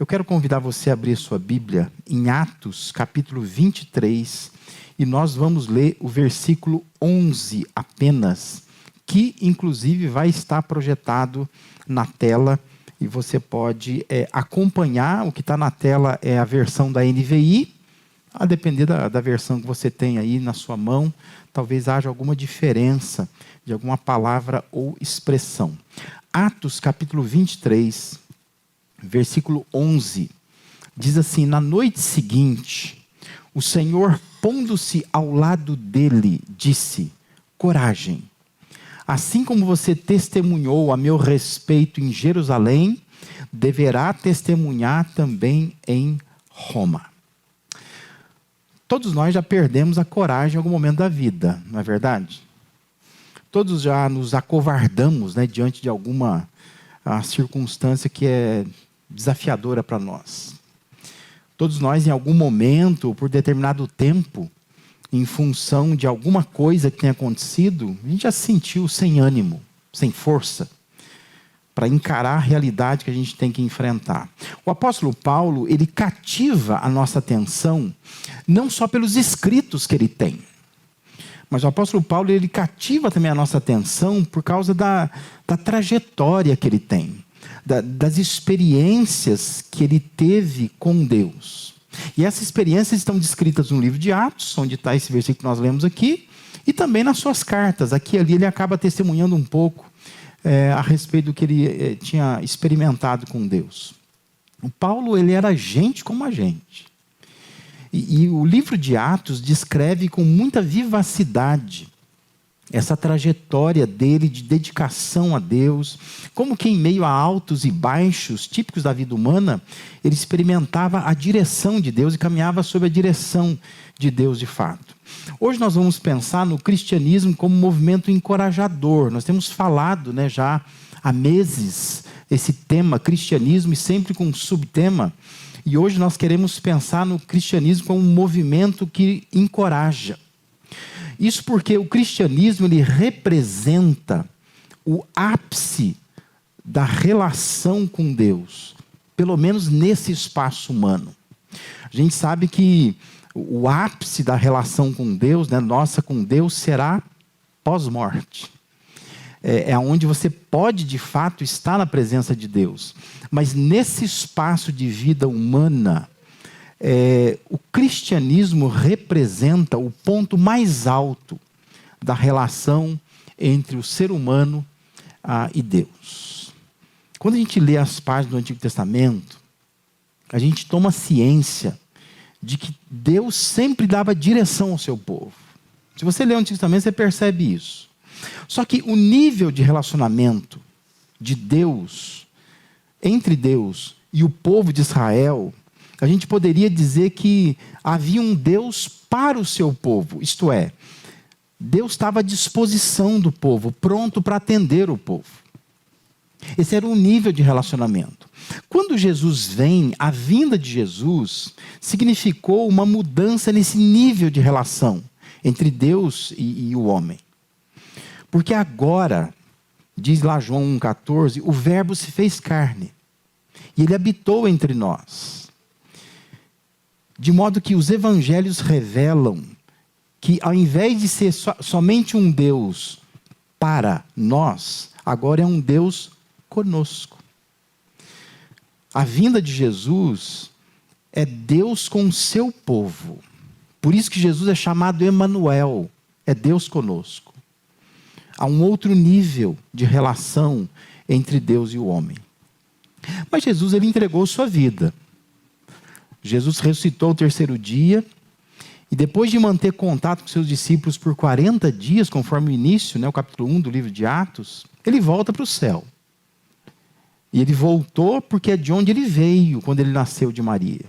Eu quero convidar você a abrir sua Bíblia em Atos, capítulo 23, e nós vamos ler o versículo 11 apenas, que inclusive vai estar projetado na tela, e você pode acompanhar. O que está na tela é a versão da NVI, a depender da versão que você tem aí na sua mão, talvez haja alguma diferença de alguma palavra ou expressão. Atos, capítulo 23, versículo 11, diz assim: na noite seguinte, o Senhor, pondo-se ao lado dele, disse: coragem, assim como você testemunhou a meu respeito em Jerusalém, deverá testemunhar também em Roma. Todos nós já perdemos a coragem em algum momento da vida, não é verdade? Todos já nos acovardamos, diante de alguma circunstância que é desafiadora para nós. Todos nós, em algum momento, por determinado tempo, em função de alguma coisa que tenha acontecido, a gente já se sentiu sem ânimo, sem força, para encarar a realidade que a gente tem que enfrentar. O apóstolo Paulo, ele cativa a nossa atenção, não só pelos escritos que ele tem, mas o apóstolo Paulo, ele cativa também a nossa atenção por causa da trajetória que ele tem, das experiências que ele teve com Deus. E essas experiências estão descritas no livro de Atos, onde está esse versículo que nós lemos aqui, e também nas suas cartas. Aqui e ali ele acaba testemunhando um pouco a respeito do que ele tinha experimentado com Deus. O Paulo, ele era gente como a gente. E o livro de Atos descreve com muita vivacidade essa trajetória dele de dedicação a Deus, como que em meio a altos e baixos típicos da vida humana, ele experimentava a direção de Deus e caminhava sob a direção de Deus de fato. Hoje nós vamos pensar no cristianismo como um movimento encorajador. Nós temos falado já há meses esse tema cristianismo, e sempre com um subtema. E hoje nós queremos pensar no cristianismo como um movimento que encoraja. Isso porque o cristianismo, ele representa o ápice da relação com Deus, pelo menos nesse espaço humano. A gente sabe que o ápice da relação com Deus, nossa com Deus, será pós-morte. É onde você pode, de fato, estar na presença de Deus. Mas nesse espaço de vida humana, o cristianismo representa o ponto mais alto da relação entre o ser humano e Deus. Quando a gente lê as páginas do Antigo Testamento, a gente toma ciência de que Deus sempre dava direção ao seu povo. Se você lê o Antigo Testamento, você percebe isso. Só que o nível de relacionamento de Deus, entre Deus e o povo de Israel, a gente poderia dizer que havia um Deus para o seu povo. Isto é, Deus estava à disposição do povo, pronto para atender o povo. Esse era o nível de relacionamento. Quando Jesus vem, a vinda de Jesus significou uma mudança nesse nível de relação entre Deus e o homem. Porque agora, diz lá João 1,14, o verbo se fez carne e ele habitou entre nós. De modo que os evangelhos revelam que, ao invés de ser somente um Deus para nós, agora é um Deus conosco. A vinda de Jesus é Deus com o seu povo. Por isso que Jesus é chamado Emanuel, é Deus conosco. Há um outro nível de relação entre Deus e o homem. Mas Jesus, ele entregou sua vida. Jesus ressuscitou o terceiro dia, e depois de manter contato com seus discípulos por 40 dias, conforme o início, o capítulo 1 do livro de Atos, ele volta para o céu. E ele voltou porque é de onde ele veio, quando ele nasceu de Maria.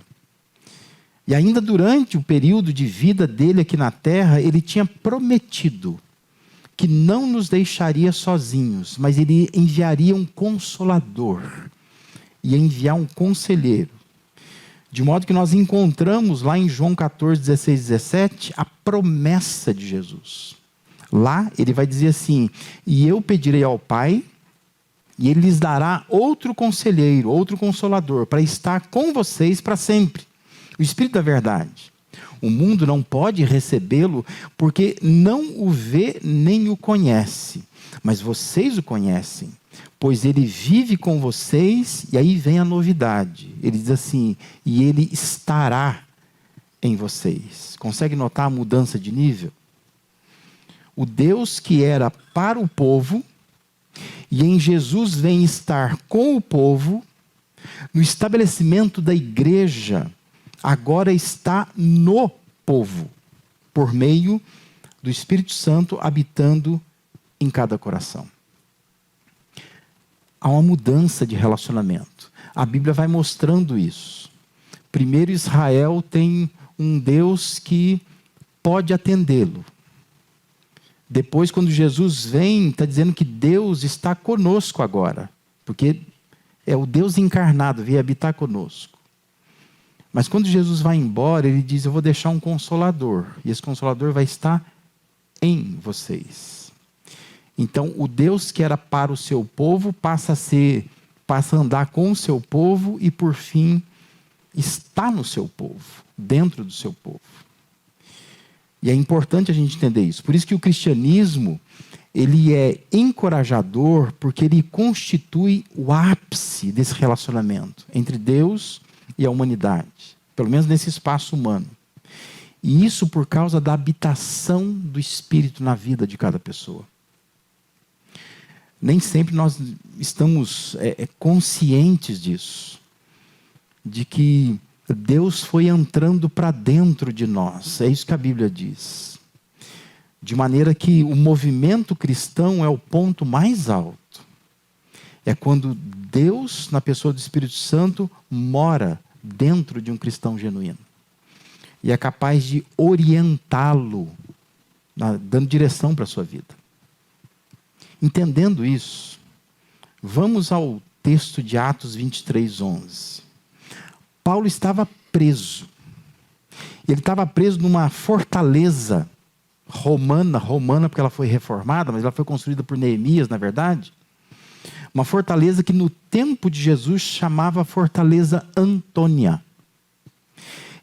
E ainda durante o período de vida dele aqui na terra, ele tinha prometido que não nos deixaria sozinhos, mas ele enviaria um consolador, ia enviar um conselheiro. De modo que nós encontramos lá em João 14, 16, 17, a promessa de Jesus. Lá ele vai dizer assim: e eu pedirei ao Pai, E ele lhes dará outro conselheiro, outro consolador, para estar com vocês para sempre. O Espírito da verdade. O mundo não pode recebê-lo porque não o vê nem o conhece. Mas vocês o conhecem, pois ele vive com vocês, e aí vem a novidade. Ele diz assim, e ele estará em vocês. Consegue notar a mudança de nível? O Deus que era para o povo, e em Jesus vem estar com o povo, no estabelecimento da igreja, agora está no povo, por meio do Espírito Santo habitando em cada coração. Há uma mudança de relacionamento. A Bíblia vai mostrando isso. Primeiro, Israel tem um Deus que pode atendê-lo. Depois, quando Jesus vem, está dizendo que Deus está conosco agora. Porque é o Deus encarnado, veio habitar conosco. Mas quando Jesus vai embora, ele diz, eu vou deixar um consolador. E esse consolador vai estar em vocês. Então, o Deus que era para o seu povo passa a andar com o seu povo e, por fim, está no seu povo, dentro do seu povo. E é importante a gente entender isso. Por isso que o cristianismo, ele é encorajador, porque ele constitui o ápice desse relacionamento entre Deus e a humanidade, pelo menos nesse espaço humano. E isso por causa da habitação do Espírito na vida de cada pessoa. Nem sempre nós estamos conscientes disso, de que Deus foi entrando para dentro de nós. É isso que a Bíblia diz. De maneira que o movimento cristão é o ponto mais alto. É quando Deus, na pessoa do Espírito Santo, mora dentro de um cristão genuíno. E é capaz de orientá-lo, dando direção para a sua vida. Entendendo isso, vamos ao texto de Atos 23, 11. Paulo estava preso. Ele estava preso numa fortaleza romana, porque ela foi reformada, mas ela foi construída por Neemias, na verdade. Uma fortaleza que no tempo de Jesus chamava Fortaleza Antônia.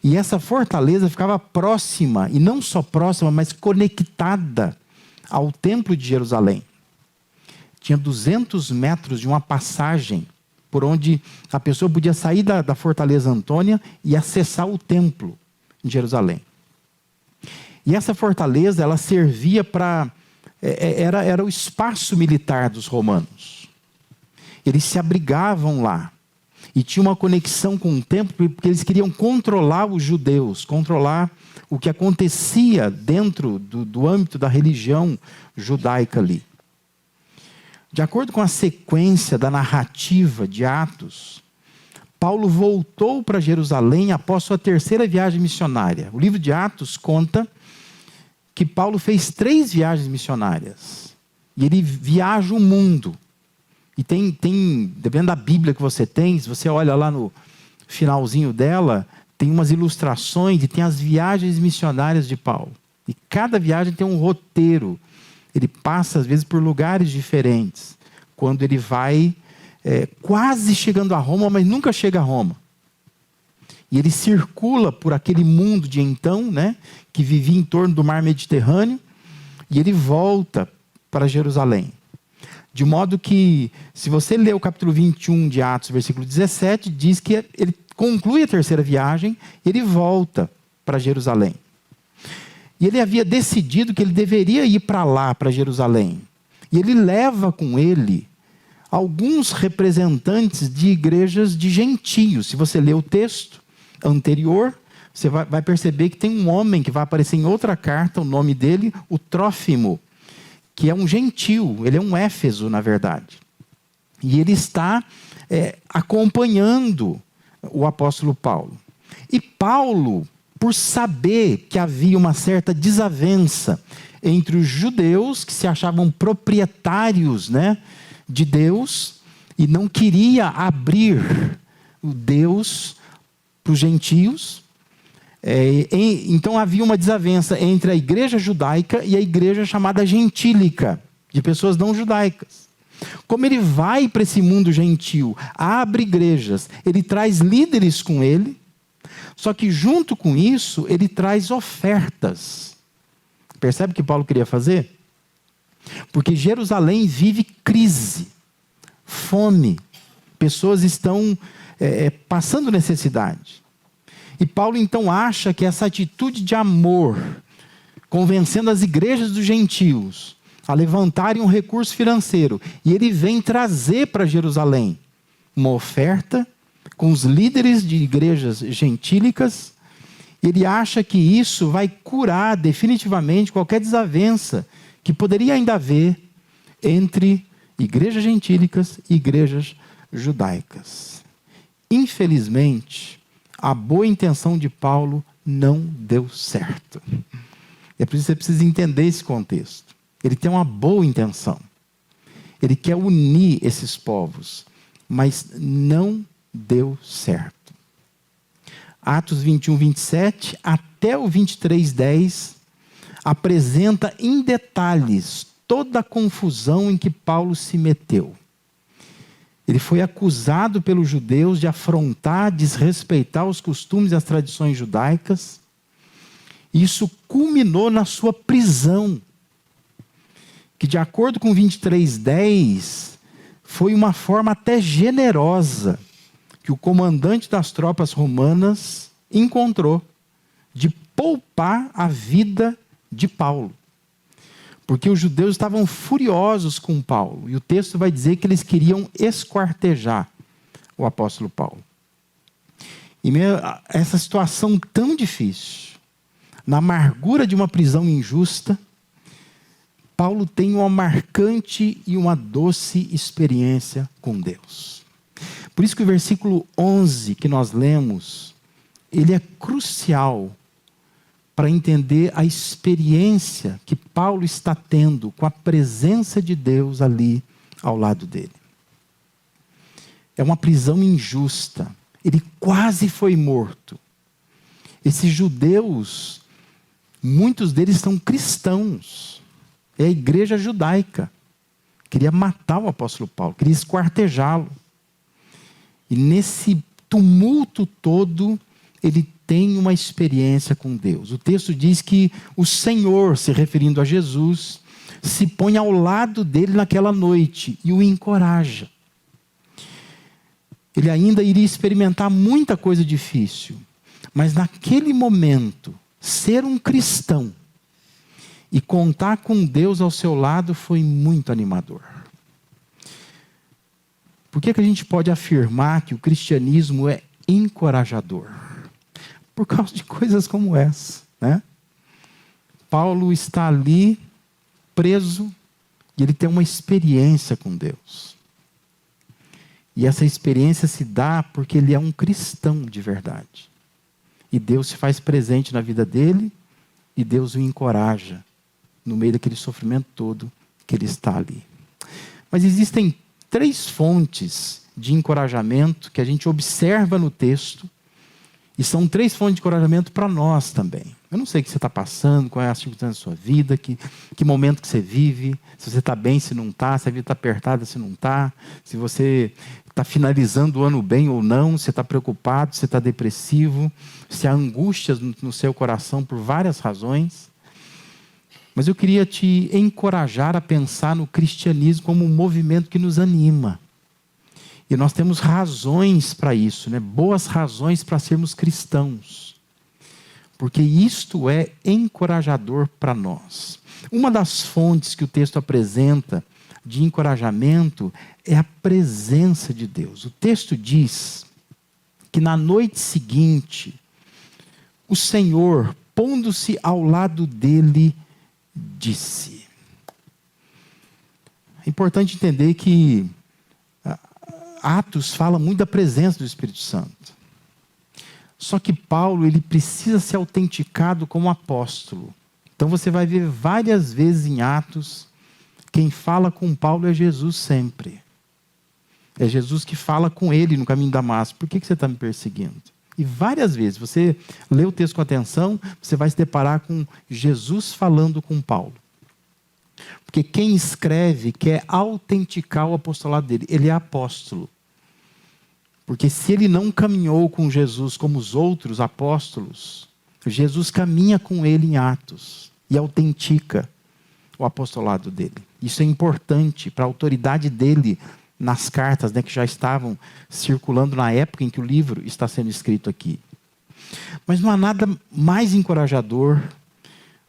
E essa fortaleza ficava próxima, e não só próxima, mas conectada ao templo de Jerusalém. Tinha 200 metros de uma passagem por onde a pessoa podia sair da Fortaleza Antônia e acessar o templo em Jerusalém. E essa fortaleza, ela servia para... Era o espaço militar dos romanos. Eles se abrigavam lá. E tinha uma conexão com o templo, porque eles queriam controlar os judeus, controlar o que acontecia dentro do âmbito da religião judaica ali. De acordo com a sequência da narrativa de Atos, Paulo voltou para Jerusalém após sua terceira viagem missionária. O livro de Atos conta que Paulo fez 3 viagens missionárias. E ele viaja o mundo. E tem, dependendo da Bíblia que você tem, se você olha lá no finalzinho dela, tem umas ilustrações e tem as viagens missionárias de Paulo. E cada viagem tem um roteiro. Ele passa, às vezes, por lugares diferentes. Quando ele vai quase chegando a Roma, mas nunca chega a Roma. E ele circula por aquele mundo de então, né, que vivia em torno do mar Mediterrâneo, e ele volta para Jerusalém. De modo que, se você ler o capítulo 21 de Atos, versículo 17, diz que ele conclui a terceira viagem, e ele volta para Jerusalém. E ele havia decidido que ele deveria ir para lá, para Jerusalém. E ele leva com ele alguns representantes de igrejas de gentios. Se você ler o texto anterior, você vai perceber que tem um homem que vai aparecer em outra carta, o nome dele, o Trófimo, que é um gentio, ele é um éfeso, na verdade. E ele está acompanhando o apóstolo Paulo. E Paulo, por saber que havia uma certa desavença entre os judeus, que se achavam proprietários, né, de Deus, e não queria abrir o Deus para os gentios. Então havia uma desavença entre a igreja judaica e a igreja chamada gentílica, de pessoas não judaicas. Como ele vai para esse mundo gentil, abre igrejas, ele traz líderes com ele, só que junto com isso, ele traz ofertas. Percebe o que Paulo queria fazer? Porque Jerusalém vive crise, fome, pessoas estão passando necessidade. E Paulo então acha que essa atitude de amor, convencendo as igrejas dos gentios a levantarem um recurso financeiro, e ele vem trazer para Jerusalém uma oferta com os líderes de igrejas gentílicas, ele acha que isso vai curar definitivamente qualquer desavença que poderia ainda haver entre igrejas gentílicas e igrejas judaicas. Infelizmente, a boa intenção de Paulo não deu certo. É por isso que você precisa entender esse contexto. Ele tem uma boa intenção. Ele quer unir esses povos, mas não deu certo. Atos 21, 27 até o 23, 10 apresenta em detalhes toda a confusão em que Paulo se meteu. Ele foi acusado pelos judeus de afrontar, desrespeitar os costumes e as tradições judaicas. Isso culminou na sua prisão, que de acordo com 23:10, foi uma forma até generosa que o comandante das tropas romanas encontrou de poupar a vida de Paulo. Porque os judeus estavam furiosos com Paulo. E o texto vai dizer que eles queriam esquartejar o apóstolo Paulo. E meio a essa situação tão difícil, na amargura de uma prisão injusta, Paulo tem uma marcante e uma doce experiência com Deus. Por isso que o versículo 11 que nós lemos, ele é crucial para entender a experiência que Paulo está tendo com a presença de Deus ali ao lado dele. É uma prisão injusta. Ele quase foi morto. Esses judeus, muitos deles são cristãos. É a igreja judaica. Queria matar o apóstolo Paulo, queria esquartejá-lo. E nesse tumulto todo, ele tem uma experiência com Deus. O texto diz que o Senhor, se referindo a Jesus, se põe ao lado dele naquela noite e o encoraja. Ele ainda iria experimentar muita coisa difícil, mas naquele momento, ser um cristão e contar com Deus ao seu lado foi muito animador. Por que a gente pode afirmar que o cristianismo é encorajador? Por causa de coisas como essa, né? Paulo está ali, preso, e ele tem uma experiência com Deus. E essa experiência se dá porque ele é um cristão de verdade. E Deus se faz presente na vida dele, e Deus o encoraja no meio daquele sofrimento todo que ele está ali. Mas existem 3 fontes de encorajamento que a gente observa no texto, e são 3 fontes de encorajamento para nós também. Eu não sei o que você está passando, qual é a circunstância da sua vida, que momento que você vive, se você está bem, se não está, se a vida está apertada, se não está, se você está finalizando o ano bem ou não, se está preocupado, se está depressivo, se há angústias no seu coração por várias razões. Mas eu queria te encorajar a pensar no cristianismo como um movimento que nos anima. E nós temos razões para isso, né? Boas razões para sermos cristãos. Porque isto é encorajador para nós. Uma das fontes que o texto apresenta de encorajamento é a presença de Deus. O texto diz que na noite seguinte, o Senhor, pondo-se ao lado dele, disse. É importante entender que Atos fala muito da presença do Espírito Santo. Só que Paulo, ele precisa ser autenticado como apóstolo. Então você vai ver várias vezes em Atos, quem fala com Paulo é Jesus sempre. É Jesus que fala com ele no caminho de Damasco. Por que você está me perseguindo? E várias vezes, você lê o texto com atenção, você vai se deparar com Jesus falando com Paulo. Porque quem escreve quer autenticar o apostolado dele. Ele é apóstolo. Porque se ele não caminhou com Jesus como os outros apóstolos, Jesus caminha com ele em Atos e autentica o apostolado dele. Isso é importante para a autoridade dele nas cartas, né, que já estavam circulando na época em que o livro está sendo escrito aqui. Mas não há nada mais encorajador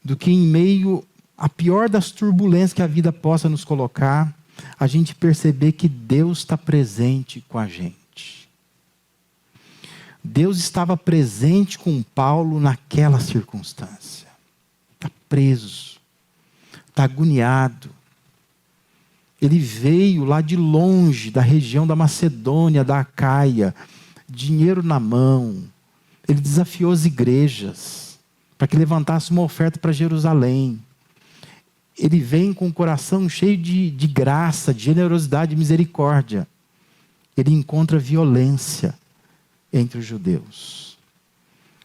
do que em meio à pior das turbulências que a vida possa nos colocar, a gente perceber que Deus está presente com a gente. Deus estava presente com Paulo naquela circunstância. Está preso, está agoniado. Ele veio lá de longe, da região da Macedônia, da Acaia, dinheiro na mão. Ele desafiou as igrejas para que levantasse uma oferta para Jerusalém. Ele vem com o coração cheio de graça, de generosidade, de misericórdia. Ele encontra violência entre os judeus.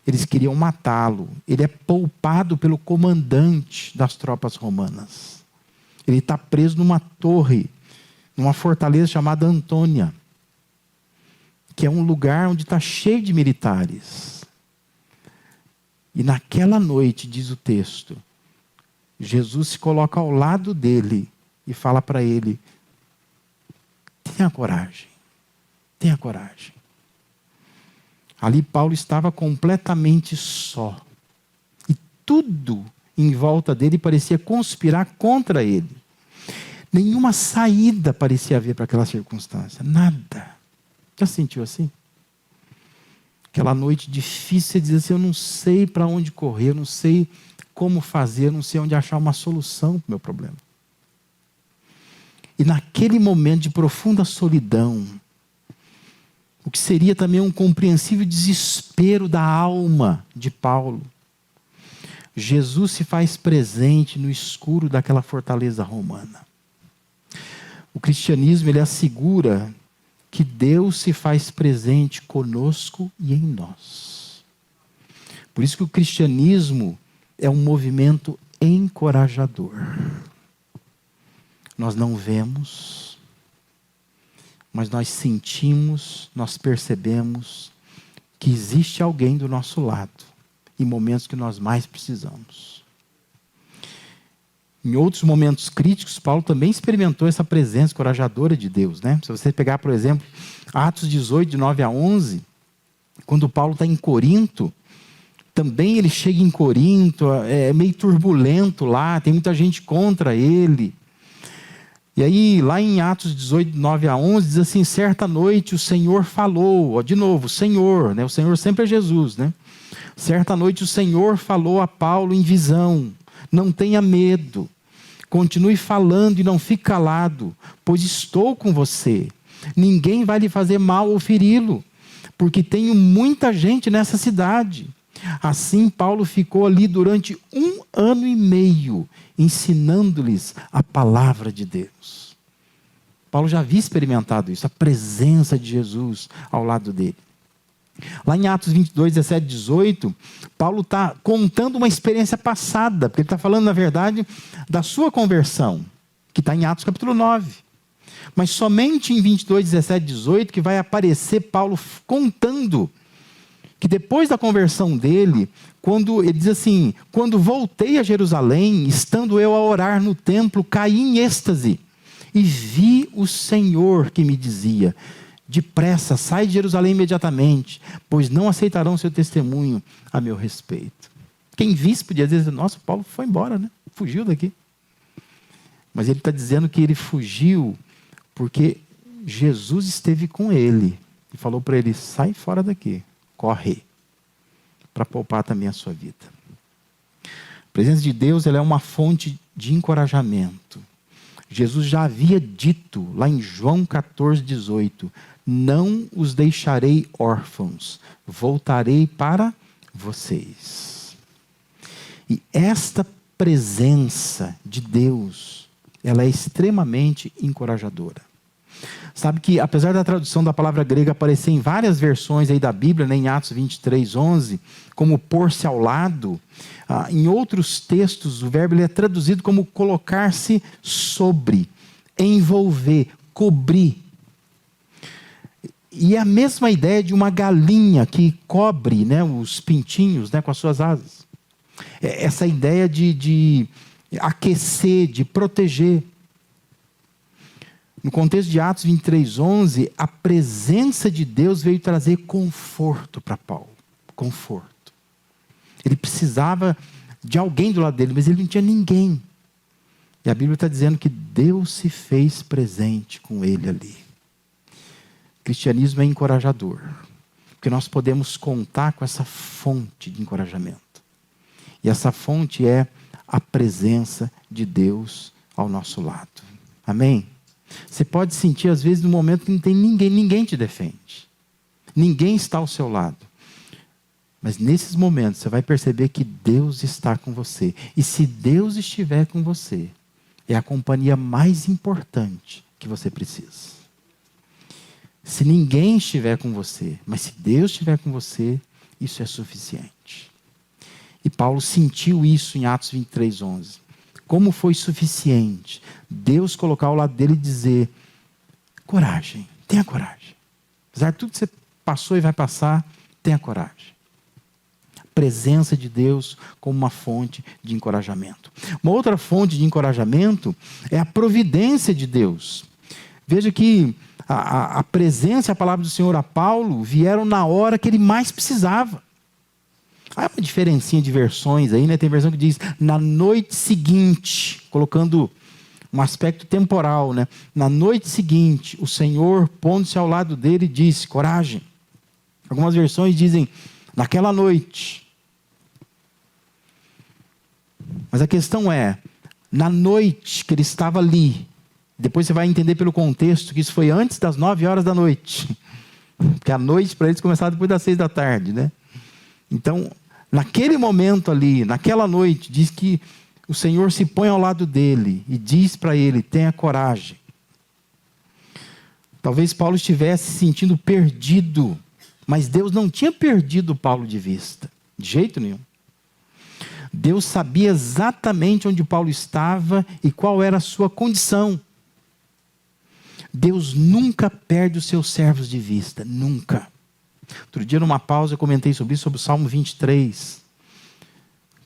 Eles queriam matá-lo. Ele é poupado pelo comandante das tropas romanas. Ele está preso numa torre, numa fortaleza chamada Antônia, que é um lugar onde está cheio de militares. E naquela noite, diz o texto, Jesus se coloca ao lado dele e fala para ele: tenha coragem, tenha coragem. Ali Paulo estava completamente só. E tudo em volta dele parecia conspirar contra ele. Nenhuma saída parecia haver para aquela circunstância. Nada. Já sentiu assim? Aquela noite difícil, você diz assim: eu não sei para onde correr, eu não sei como fazer, eu não sei onde achar uma solução para o meu problema. E naquele momento de profunda solidão, o que seria também um compreensível desespero da alma de Paulo, Jesus se faz presente no escuro daquela fortaleza romana. O cristianismo, ele assegura que Deus se faz presente conosco e em nós. Por isso que o cristianismo é um movimento encorajador. Nós não vemos, mas nós sentimos, nós percebemos que existe alguém do nosso lado em momentos que nós mais precisamos. Em outros momentos críticos, Paulo também experimentou essa presença encorajadora de Deus, né? Se você pegar, por exemplo, Atos 18, de 9 a 11, quando Paulo está em Corinto, também ele chega em Corinto, é meio turbulento lá, tem muita gente contra ele. E aí, lá em Atos 18, de 9 a 11, diz assim: certa noite o Senhor falou, de novo, o Senhor, né? O Senhor sempre é Jesus, né? Certa noite o Senhor falou a Paulo em visão: não tenha medo, continue falando e não fique calado, pois estou com você. Ninguém vai lhe fazer mal ou feri-lo, porque tenho muita gente nessa cidade. Assim Paulo ficou ali durante 1 ano e meio, ensinando-lhes a palavra de Deus. Paulo já havia experimentado isso, a presença de Jesus ao lado dele. Lá em Atos 22, 17, 18, Paulo está contando uma experiência passada, porque ele está falando, na verdade, da sua conversão, que está em Atos capítulo 9. Mas somente em 22, 17, 18, que vai aparecer Paulo contando que depois da conversão dele, quando ele diz assim: quando voltei a Jerusalém, estando eu a orar no templo, caí em êxtase, e vi o Senhor que me dizia: depressa, sai de Jerusalém imediatamente, pois não aceitarão seu testemunho a meu respeito. Quem visse podia dizer: nossa, Paulo foi embora, né? Fugiu daqui. Mas ele está dizendo que ele fugiu porque Jesus esteve com ele e falou para ele: sai fora daqui, corre, para poupar também a sua vida. A presença de Deus, ela é uma fonte de encorajamento. Jesus já havia dito, lá em João 14, 18, não os deixarei órfãos, voltarei para vocês. E esta presença de Deus, ela é extremamente encorajadora. Sabe que, apesar da tradução da palavra grega aparecer em várias versões aí da Bíblia, né, em Atos 23:11, como pôr-se ao lado, em outros textos o verbo ele é traduzido como colocar-se sobre, envolver, cobrir. E é a mesma ideia de uma galinha que cobre, né, os pintinhos, né, com as suas asas. Essa ideia de aquecer, de proteger. No contexto de Atos 23:11, a presença de Deus veio trazer conforto para Paulo. Conforto. Ele precisava de alguém do lado dele, mas ele não tinha ninguém. E a Bíblia está dizendo que Deus se fez presente com ele ali. O cristianismo é encorajador, porque nós podemos contar com essa fonte de encorajamento. E essa fonte é a presença de Deus ao nosso lado. Amém? Você pode sentir, às vezes, no momento que não tem ninguém te defende. Ninguém está ao seu lado. Mas nesses momentos você vai perceber que Deus está com você. E se Deus estiver com você, é a companhia mais importante que você precisa. Se ninguém estiver com você, mas se Deus estiver com você, isso é suficiente. E Paulo sentiu isso em Atos 23:11. Como foi suficiente Deus colocar ao lado dele e dizer: coragem, tenha coragem. Apesar de tudo que você passou e vai passar, tenha coragem. A presença de Deus como uma fonte de encorajamento. Uma outra fonte de encorajamento é a providência de Deus. Veja que a presença e a palavra do Senhor a Paulo vieram na hora que ele mais precisava. Há uma diferencinha de versões aí, né? Tem versão que diz na noite seguinte, colocando um aspecto temporal, né? Na noite seguinte, o Senhor, pondo-se ao lado dele, disse: coragem. Algumas versões dizem naquela noite. Mas a questão é, na noite que ele estava ali, depois você vai entender pelo contexto que isso foi antes das 9 horas da noite. Porque a noite para eles começava depois das 6 da tarde, né? Então, naquele momento ali, naquela noite, diz que o Senhor se põe ao lado dele e diz para ele: tenha coragem. Talvez Paulo estivesse se sentindo perdido, mas Deus não tinha perdido Paulo de vista, de jeito nenhum. Deus sabia exatamente onde Paulo estava e qual era a sua condição. Deus nunca perde os seus servos de vista, nunca. Outro dia, numa pausa, eu comentei sobre isso, sobre o Salmo 23.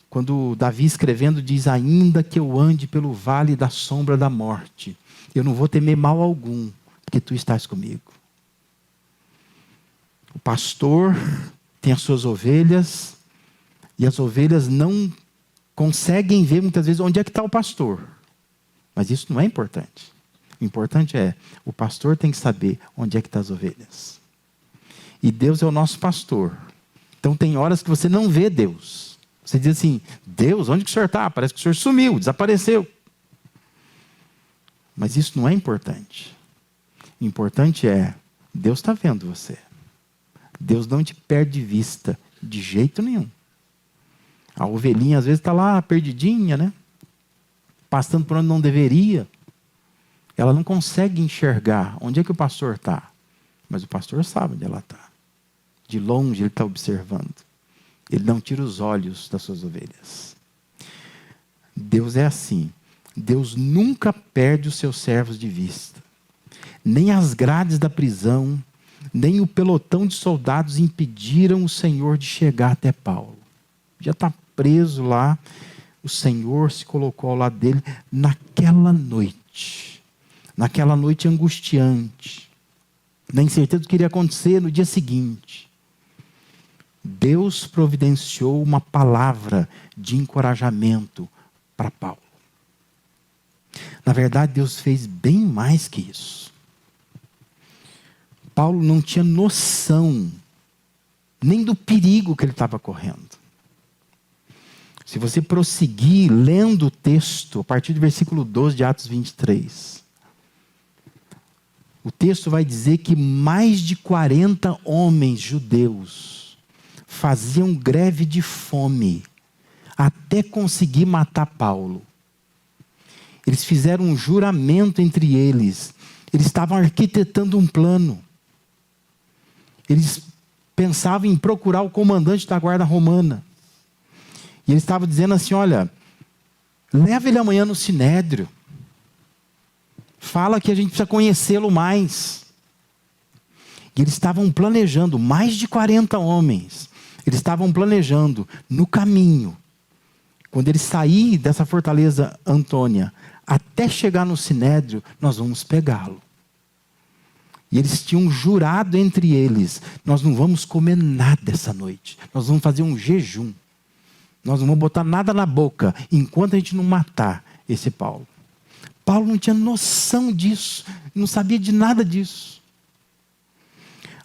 Quando Davi escrevendo diz: ainda que eu ande pelo vale da sombra da morte, eu não vou temer mal algum, porque tu estás comigo. O pastor tem as suas ovelhas, e as ovelhas não conseguem ver muitas vezes onde é que está o pastor. Mas isso não é importante. O importante é, o pastor tem que saber onde é que estão as ovelhas. E Deus é o nosso pastor. Então tem horas que você não vê Deus. Você diz assim: Deus, onde que o Senhor está? Parece que o Senhor sumiu, desapareceu. Mas isso não é importante. O importante é, Deus está vendo você. Deus não te perde de vista, de jeito nenhum. A ovelhinha às vezes está lá perdidinha, né? Passando por onde não deveria. Ela não consegue enxergar onde é que o pastor está. Mas o pastor sabe onde ela está. De longe ele está observando. Ele não tira os olhos das suas ovelhas. Deus é assim. Deus nunca perde os seus servos de vista. Nem as grades da prisão, nem o pelotão de soldados impediram o Senhor de chegar até Paulo. Já está preso lá. O Senhor se colocou ao lado dele naquela noite. Naquela noite angustiante. Na incerteza do que iria acontecer no dia seguinte. Deus providenciou uma palavra de encorajamento para Paulo. Na verdade, Deus fez bem mais que isso. Paulo não tinha noção nem do perigo que ele estava correndo. Se você prosseguir lendo o texto, a partir do versículo 12 de Atos 23, o texto vai dizer que mais de 40 homens judeus faziam greve de fome até conseguir matar Paulo. Eles fizeram um juramento entre eles Eles estavam arquitetando um plano. Eles pensavam em procurar o comandante da guarda romana. E eles estavam dizendo assim, olha, leva ele amanhã no Sinédrio. Fala que a gente precisa conhecê-lo mais. E eles estavam planejando, mais de 40 homens. Eles estavam planejando no caminho. Quando ele sair dessa fortaleza Antônia, até chegar no Sinédrio, nós vamos pegá-lo. E eles tinham jurado entre eles, nós não vamos comer nada essa noite. Nós vamos fazer um jejum. Nós não vamos botar nada na boca, enquanto a gente não matar esse Paulo. Paulo não tinha noção disso, não sabia de nada disso.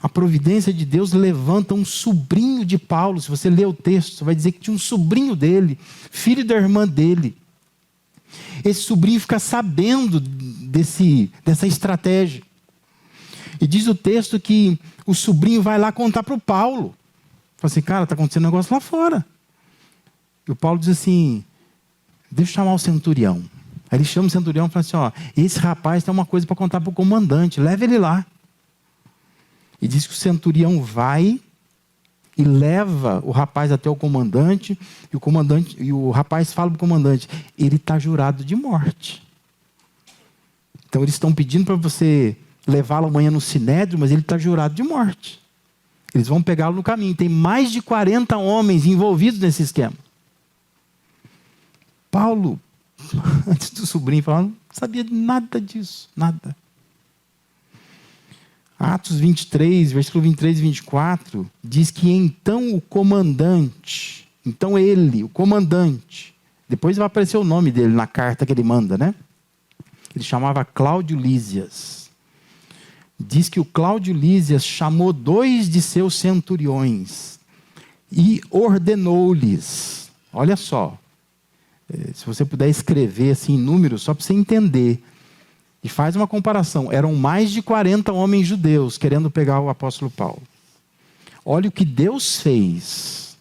A providência de Deus levanta um sobrinho de Paulo. Se você ler o texto, você vai dizer que tinha um sobrinho dele, filho da irmã dele. Esse sobrinho fica sabendo dessa estratégia. E diz o texto que o sobrinho vai lá contar para o Paulo. Fala assim, cara, está acontecendo um negócio lá fora. E o Paulo diz assim, deixa eu chamar o centurião. Aí ele chama o centurião e fala assim, ó, esse rapaz tem uma coisa para contar para o comandante, leva ele lá. E diz que o centurião vai e leva o rapaz até o comandante, e o rapaz fala para o comandante, ele está jurado de morte. Então eles estão pedindo para você levá-lo amanhã no Sinédrio, mas ele está jurado de morte. Eles vão pegá-lo no caminho. Tem mais de 40 homens envolvidos nesse esquema. Paulo, antes do sobrinho falar, não sabia nada disso, nada. Atos 23, versículo 23 e 24, diz que então o comandante, o comandante, depois vai aparecer o nome dele na carta que ele manda, né? Ele chamava Cláudio Lísias. Diz que o Cláudio Lísias chamou 2 de seus centuriões e ordenou-lhes, olha só, se você puder escrever assim em números, só para você entender, e faz uma comparação, eram mais de 40 homens judeus querendo pegar o apóstolo Paulo. Olha o que Deus fez.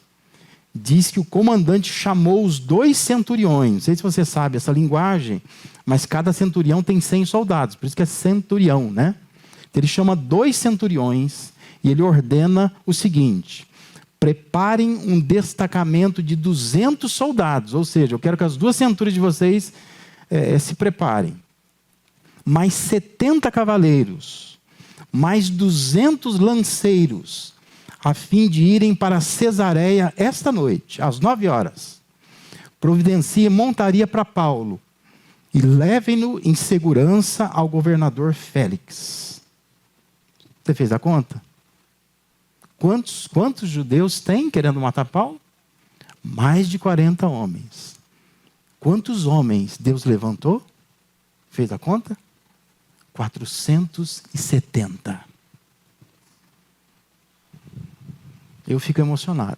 Diz que o comandante chamou os 2 centuriões, não sei se você sabe essa linguagem, mas cada centurião tem 100 soldados, por isso que é centurião, né? Então ele chama 2 centuriões e ele ordena o seguinte, preparem um destacamento de 200 soldados, ou seja, eu quero que as 2 centúrias de vocês se preparem. Mais 70 cavaleiros, mais 200 lanceiros, a fim de irem para Cesareia esta noite, às 9 horas. Providencie montaria para Paulo e levem-no em segurança ao governador Félix. Você fez a conta? Quantos judeus tem querendo matar Paulo? Mais de 40 homens. Quantos homens Deus levantou? Fez a conta? 470. Eu fico emocionado.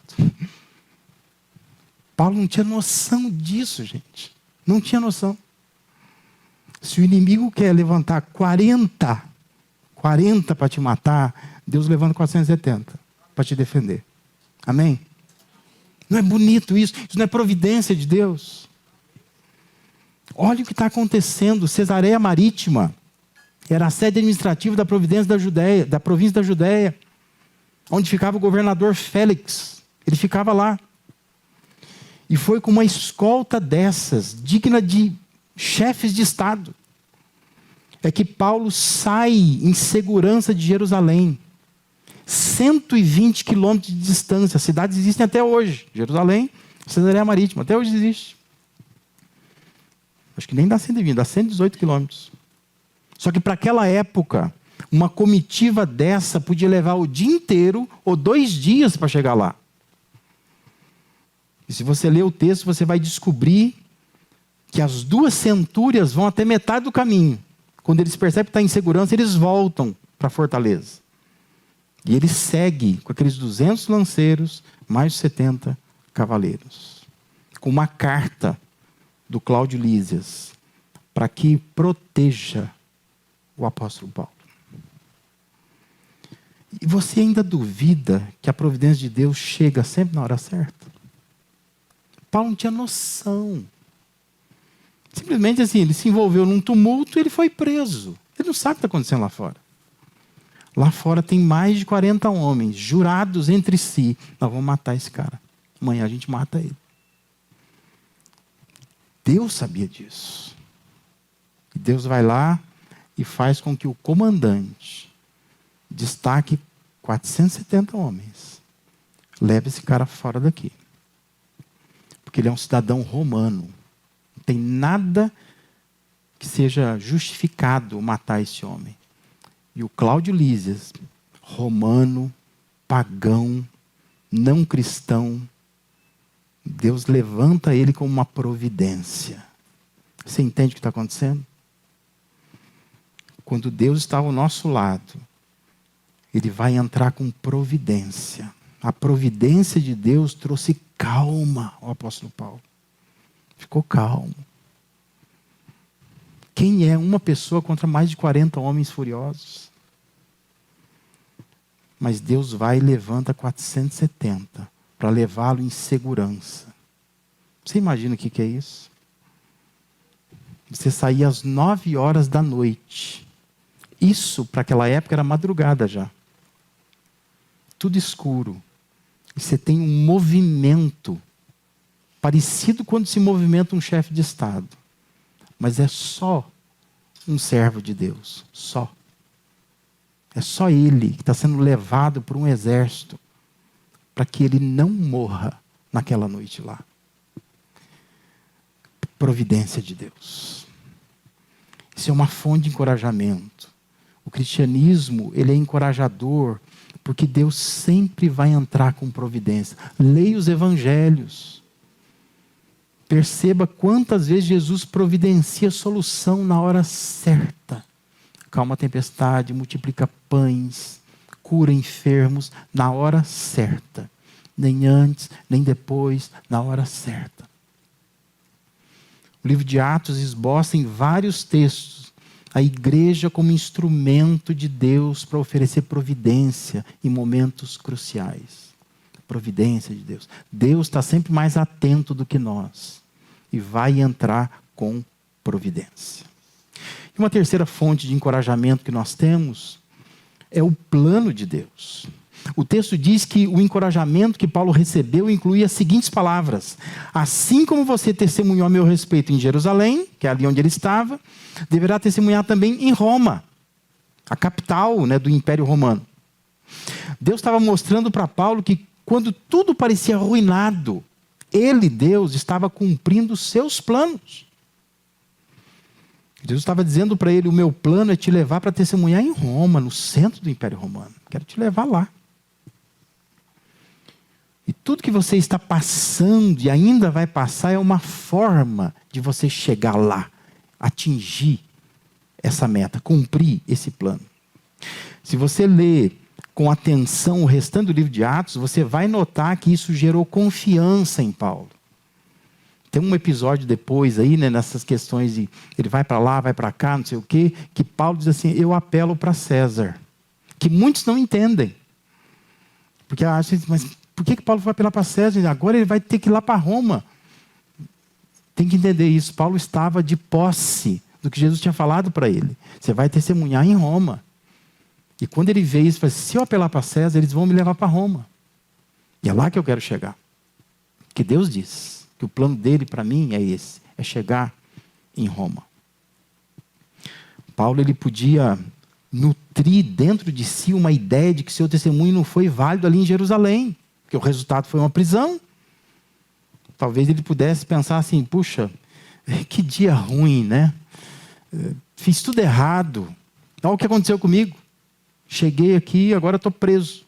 Paulo não tinha noção disso, gente. Não tinha noção. Se o inimigo quer levantar 40 para te matar, Deus levanta 470 para te defender. Amém? Não é bonito isso? Isso não é providência de Deus? Olha o que está acontecendo. Cesareia Marítima era a sede administrativa da província da Judéia, onde ficava o governador Félix. Ele ficava lá. E foi com uma escolta dessas, digna de chefes de Estado, é que Paulo sai em segurança de Jerusalém. 120 quilômetros de distância. As cidades existem até hoje. Jerusalém, Cesareia Marítima, até hoje existe. Acho que nem dá 120, dá 118 quilômetros. Só que para aquela época, uma comitiva dessa podia levar o dia inteiro ou 2 dias para chegar lá. E se você ler o texto, você vai descobrir que as 2 centúrias vão até metade do caminho. Quando eles percebem que está em segurança, eles voltam para a fortaleza. E ele segue com aqueles 200 lanceiros, mais 70 cavaleiros. Com uma carta do Cláudio Lísias, para que proteja o apóstolo Paulo. E você ainda duvida que a providência de Deus chega sempre na hora certa? Paulo não tinha noção. Simplesmente assim, ele se envolveu num tumulto e ele foi preso. Ele não sabe o que está acontecendo lá fora. Lá fora tem mais de 40 homens, jurados entre si. Nós vamos matar esse cara. Amanhã a gente mata ele. Deus sabia disso. E Deus vai lá e faz com que o comandante destaque 470 homens. Leve esse cara fora daqui. Porque ele é um cidadão romano. Não tem nada que seja justificado matar esse homem. E o Cláudio Lísias, romano, pagão, não cristão, Deus levanta ele como uma providência. Você entende o que está acontecendo? Quando Deus está ao nosso lado, Ele vai entrar com providência. A providência de Deus trouxe calma ao apóstolo Paulo. Ficou calmo. Quem é uma pessoa contra mais de 40 homens furiosos? Mas Deus vai e levanta 470 para levá-lo em segurança. Você imagina o que é isso? Você saía às 9 horas da noite. Isso, para aquela época, era madrugada já. Tudo escuro. E você tem um movimento parecido quando se movimenta um chefe de Estado. Mas é só um servo de Deus. Só. É só ele que está sendo levado por um exército para que ele não morra naquela noite lá. Providência de Deus. Isso é uma fonte de encorajamento. O cristianismo, ele é encorajador, porque Deus sempre vai entrar com providência. Leia os evangelhos. Perceba quantas vezes Jesus providencia solução na hora certa. Calma a tempestade, multiplica pães, cura enfermos na hora certa. Nem antes, nem depois, na hora certa. O livro de Atos esboça em vários textos a igreja como instrumento de Deus para oferecer providência em momentos cruciais. Providência de Deus. Deus está sempre mais atento do que nós e vai entrar com providência. E uma terceira fonte de encorajamento que nós temos é o plano de Deus. O texto diz que o encorajamento que Paulo recebeu incluía as seguintes palavras: assim como você testemunhou a meu respeito em Jerusalém, que é ali onde ele estava, deverá testemunhar também em Roma, a capital, do Império Romano. Deus estava mostrando para Paulo que quando tudo parecia arruinado, ele, Deus, estava cumprindo os seus planos. Deus estava dizendo para ele: o meu plano é te levar para testemunhar em Roma, no centro do Império Romano. Quero te levar lá. E tudo que você está passando e ainda vai passar é uma forma de você chegar lá, atingir essa meta, cumprir esse plano. Se você ler com atenção o restante do livro de Atos, você vai notar que isso gerou confiança em Paulo. Tem um episódio depois aí, nessas questões de ele vai para lá, vai para cá, não sei o quê, que Paulo diz assim: eu apelo para César. Que muitos não entendem. Porque acham, mas por que Paulo vai apelar para César? Agora ele vai ter que ir lá para Roma. Tem que entender isso. Paulo estava de posse do que Jesus tinha falado para ele. Você vai testemunhar em Roma. E quando ele vê isso, ele fala: se eu apelar para César, eles vão me levar para Roma. E é lá que eu quero chegar. Que Deus diz que o plano dele para mim é esse, é chegar em Roma. Paulo, ele podia nutrir dentro de si uma ideia de que seu testemunho não foi válido ali em Jerusalém, porque o resultado foi uma prisão. Talvez ele pudesse pensar assim: puxa, que dia ruim, né? Fiz tudo errado. Olha o que aconteceu comigo. Cheguei aqui, agora estou preso.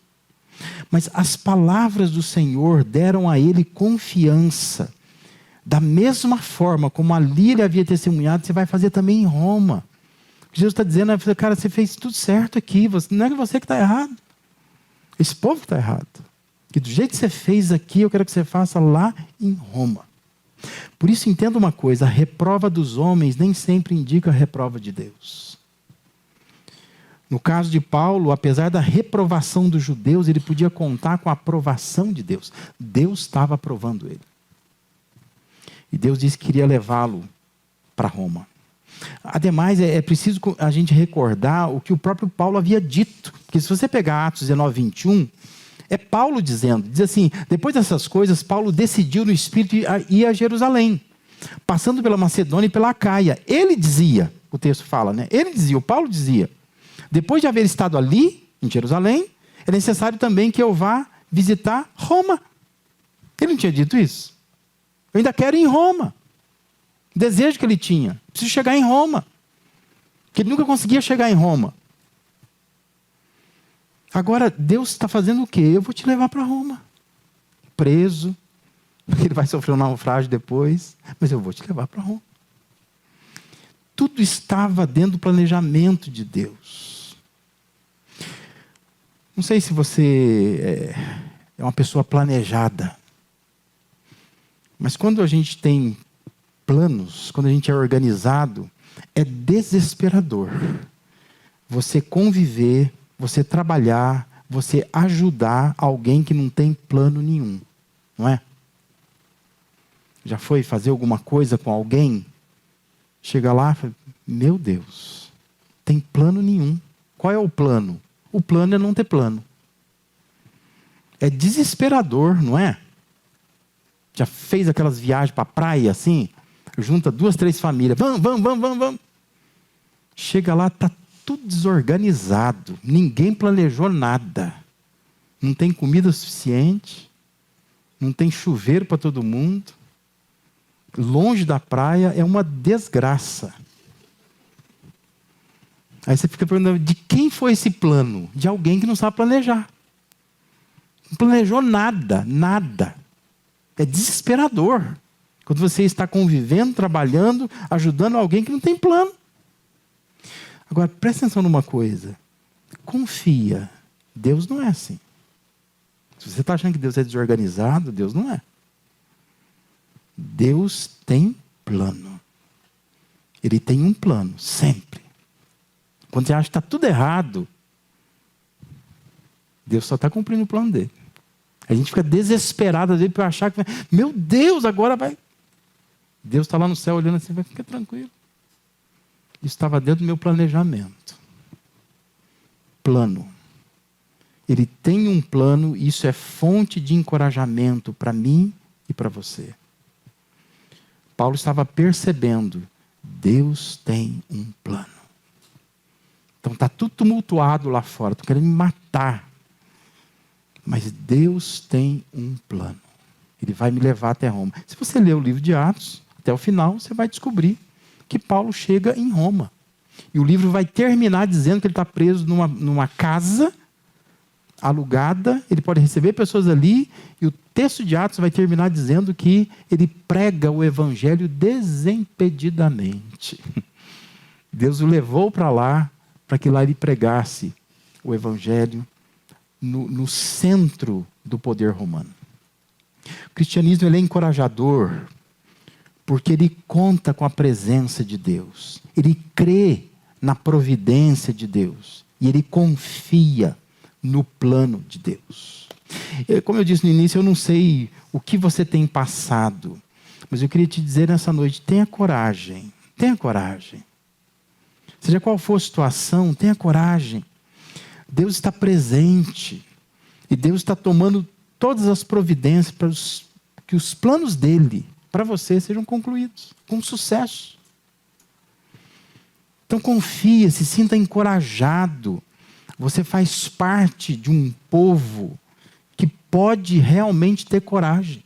Mas as palavras do Senhor deram a ele confiança. Da mesma forma como ali ele havia testemunhado, você vai fazer também em Roma. Jesus está dizendo: cara, você fez tudo certo aqui. Não é você que está errado. Esse povo que está errado. Que do jeito que você fez aqui, eu quero que você faça lá em Roma. Por isso, entenda uma coisa: a reprova dos homens nem sempre indica a reprova de Deus. No caso de Paulo, apesar da reprovação dos judeus, ele podia contar com a aprovação de Deus. Deus estava aprovando ele. E Deus disse que queria levá-lo para Roma. Ademais, é preciso a gente recordar o que o próprio Paulo havia dito. Porque se você pegar Atos 19, 21, é Paulo dizendo, diz assim, depois dessas coisas, Paulo decidiu no Espírito ir a Jerusalém, passando pela Macedônia e pela Acaia. Ele dizia, o texto fala, né? Ele dizia, o Paulo dizia, depois de haver estado ali, em Jerusalém, é necessário também que eu vá visitar Roma. Ele não tinha dito isso? Eu ainda quero ir em Roma. Desejo que ele tinha. Preciso chegar em Roma. Porque ele nunca conseguia chegar em Roma. Agora, Deus está fazendo o quê? Eu vou te levar para Roma. Preso. Ele vai sofrer um naufrágio depois. Mas eu vou te levar para Roma. Tudo estava dentro do planejamento de Deus. Não sei se você é uma pessoa planejada. Mas quando a gente tem planos, quando a gente é organizado, é desesperador você conviver, você trabalhar, você ajudar alguém que não tem plano nenhum, não é? Já foi fazer alguma coisa com alguém? Chega lá e fala, meu Deus, tem plano nenhum. Qual é o plano? O plano é não ter plano. É desesperador, não é? Já fez aquelas viagens para a praia assim? Junta 2, 3 famílias. Vamos. Chega lá, está tudo desorganizado. Ninguém planejou nada. Não tem comida suficiente. Não tem chuveiro para todo mundo. Longe da praia é uma desgraça. Aí você fica perguntando, de quem foi esse plano? De alguém que não sabe planejar. Não planejou nada. É desesperador. Quando você está convivendo, trabalhando, ajudando alguém que não tem plano. Agora, presta atenção numa coisa. Confia. Deus não é assim. Se você está achando que Deus é desorganizado, Deus não é. Deus tem plano. Ele tem um plano, sempre. Quando você acha que está tudo errado, Deus só está cumprindo o plano dele. A gente fica desesperado às vezes para achar que, meu Deus, agora vai. Deus está lá no céu olhando assim, vai ficar tranquilo. Isso estava dentro do meu planejamento. Plano. Ele tem um plano e isso é fonte de encorajamento para mim e para você. Paulo estava percebendo, Deus tem um plano. Então está tudo tumultuado lá fora, estão querendo me matar. Mas Deus tem um plano. Ele vai me levar até Roma. Se você ler o livro de Atos, até o final, você vai descobrir que Paulo chega em Roma. E o livro vai terminar dizendo que ele está preso numa casa alugada, ele pode receber pessoas ali, e o texto de Atos vai terminar dizendo que ele prega o evangelho desimpedidamente. Deus o levou para lá, para que lá ele pregasse o evangelho no centro do poder romano. O cristianismo ele é encorajador, porque ele conta com a presença de Deus. Ele crê na providência de Deus. E ele confia no plano de Deus. Como eu disse no início, eu não sei o que você tem passado, mas eu queria te dizer nessa noite, tenha coragem. Tenha coragem. Seja qual for a situação, tenha coragem. Deus está presente. E Deus está tomando todas as providências para que os planos dele para você sejam concluídos com sucesso. Então confia, se sinta encorajado. Você faz parte de um povo que pode realmente ter coragem.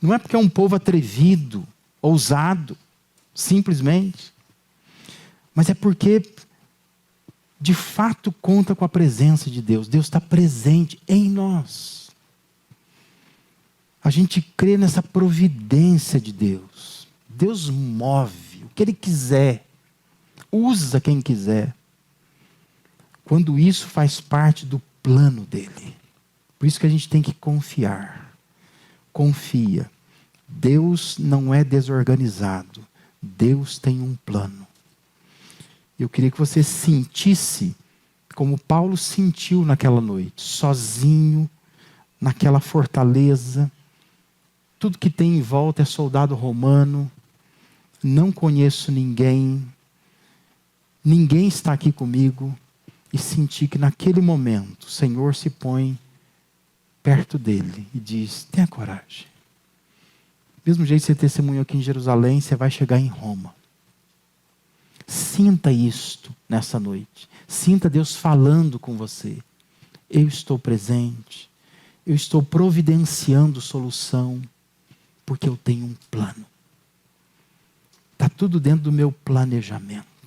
Não é porque é um povo atrevido, ousado, simplesmente. Mas é porque, de fato, conta com a presença de Deus. Deus está presente em nós. A gente crê nessa providência de Deus. Deus move o que Ele quiser. Usa quem quiser. Quando isso faz parte do plano dele. Por isso que a gente tem que confiar. Confia. Deus não é desorganizado. Deus tem um plano. Eu queria que você sentisse como Paulo sentiu naquela noite. Sozinho, naquela fortaleza. Tudo que tem em volta é soldado romano. não conheço ninguém, ninguém está aqui comigo, e sentir que naquele momento o Senhor se põe perto dele e diz: tenha coragem. Do mesmo jeito que você testemunhou aqui em Jerusalém, você vai chegar em Roma. Sinta isto nessa noite. Sinta Deus falando com você. Eu estou presente. Eu estou providenciando solução, porque eu tenho um plano. Está tudo dentro do meu planejamento.